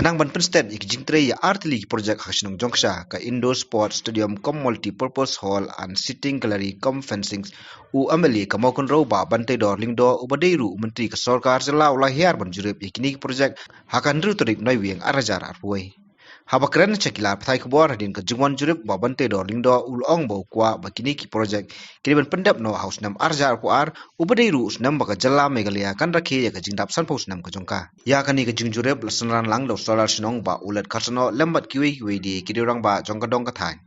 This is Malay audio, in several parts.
Kanang ban Princeton ikjingtre ya artili project hakshnong jongsha ka indoor sports stadium com multi-purpose hall and sitting gallery com fencing u ameli ka mokon ro ba bante dor lingdo ubadeiru menteri ka sarkar jela ulahiyar ban jurep ikini project hakan ru torik noi wieng arajar arpuai. Habakran cekila pathai kebor hadin ke jungwan jurip babante dor lingdo ulong bau kwa bakini ki project kini ban pendap no house nam arja ar ubadeiru usnam baka jala megalia kan rakhe ya ke jingdap san pos nam ke jongka ya kani ke jingjurep lasanan lang do solar sinong ba ulat karsano lembat kiwi di kidirang ba jongka dong kathai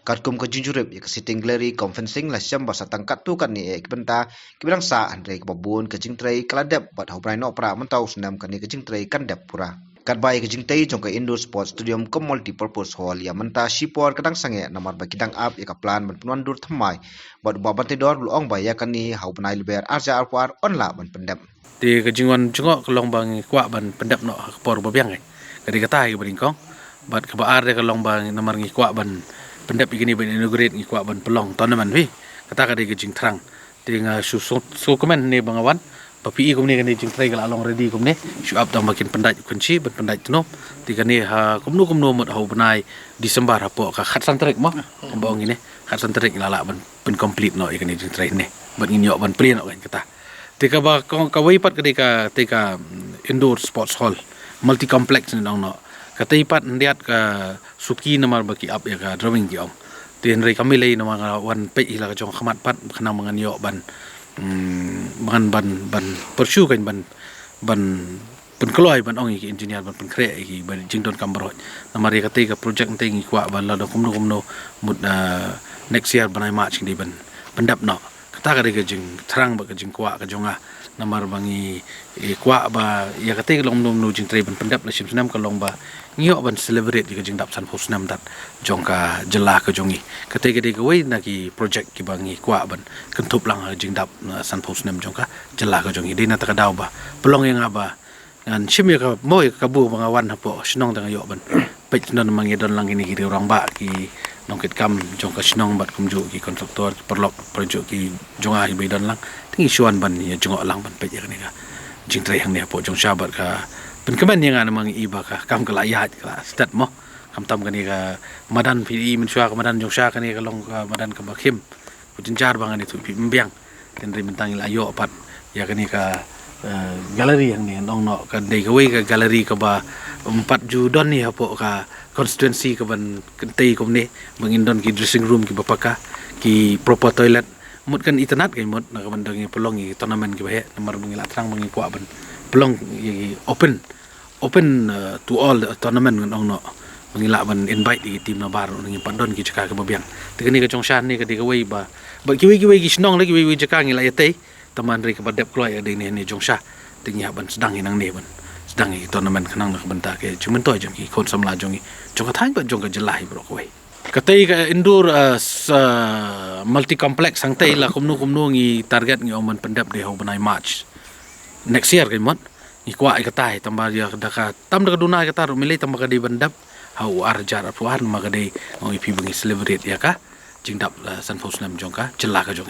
katkum ke jingjurep ya ke sitting gallery conferencing la syam ba satang katu kan ni ekbenta kibirang sa andre ke babun ke jingtrei kaladep bat hobrai no pra mentau senam kani ke jingtrei kan dep pura kat bai ke jingtai jongka indoor sports stadium com multi-purpose hall ya menta shipor kadang sange namar ba kidang ap ya ka plan ban penuan dur thamai bat babante dor luong ba ya kani hau panai leber arja arpuar onla ban pendem di kejingan jengok kelong bang kuak ban pendap no por babiang ai kadi kata ai beringkong bat kebaar de kelong bang namar ngi kuak ban pendap igini ban inaugurate ngi kuak ban pelong tournament wi kata kadi kejing terang tinga su komen ni bangawan papi kumni kani jing trai kala long ready kumni su up dang makin pendai kunci ban pendai tno tiga ni ha kumnu mot hau benai Disember hapo ka khat santrek mo kembang ini khat santrek lala ban pen complete no ikani jing trai ni ban nginyok ban prien no kan kata tika ba kawai pat ketika tika indoor sports hall multi complex ni dong no kata ipat ndiat ka suki namar baki up ya ka drawing gi ong tin rei kami lei namar wan pe ila ka jong khamat pat khana mangan yo ban ban persu kan ban penkeloi ban ong ki engineer ban penkre ki ban jingdon kambarot namar ya kata ka project ngi kwa ban la do kumno mud next year banai march ngi ban pendap no kata ka jing terang ba jing kwa ka jonga namar bangi kwa ba ya kate long no jing tre ban pendap la sim snam ka long ba ngio ban celebrate ka jing dap san phos nam dat jongka jela ka jongi kate ka wei na ki project ki bangi kwa ban kentup lang jing dap san phos nam jongka jela ka jongi dina ta ka daw ba pelong yang aba dan sim ya ka moy ka bu bangawan hapo snong tang yo ban pe non mangi don lang ini ki orang ba ki nongket kam jongka sinong bat kumju ki kontraktor perlok projek ki jonga hi bedan lang tingi suan ban ya jongok lang ban pe ni ka jing tre hang ni po jong sabat ka pen kemen yang ana mang iba ka kam ka layat ka stat mo kam tam ka ni ka madan pi men sua ka madan jong sa ka ni ka long ka madan ka bakhim ujinjar bang ni tu pi mbiang ten ri mentang la yo pat ya ka ni ka galeri yang ni nong no ka dei ka wei ka galeri ka ba 4 Judon ni hapo ka constituency ka ban kentei kom ni mangindon ki dressing room ki bapaka ki proper toilet mut kan internet kai mut na ban dangi pelong ki tournament ki bahe namar mangila terang mangi kwa ban pelong ki open to all tournament nong no mangila ban invite ki team na bar ngi pandon ki chaka ka babiang tikani ka chongshan ni ka di ka wei ba ki wei ki snong lagi wei chaka ngi la yatei taman ri ka badep kloi ade ni jongsha tingi ban sedang inang ni ban sedang i tournament kanang nak bentak ke cuman toy jong ki kon samla jong ka thain ba jong ka jelai bro koi katai ka indoor multi complex sang tai la kumnu ngi target ngi oman pendap de ho banai march next year kan mot ngi kwa ka tai tamba ya daka tam da duna ka tar milai tamba ka di bandap hau arjar puan ma ka de ngi pi bangi celebrate ya ka jingdap san phos nam jong ka jela ka jong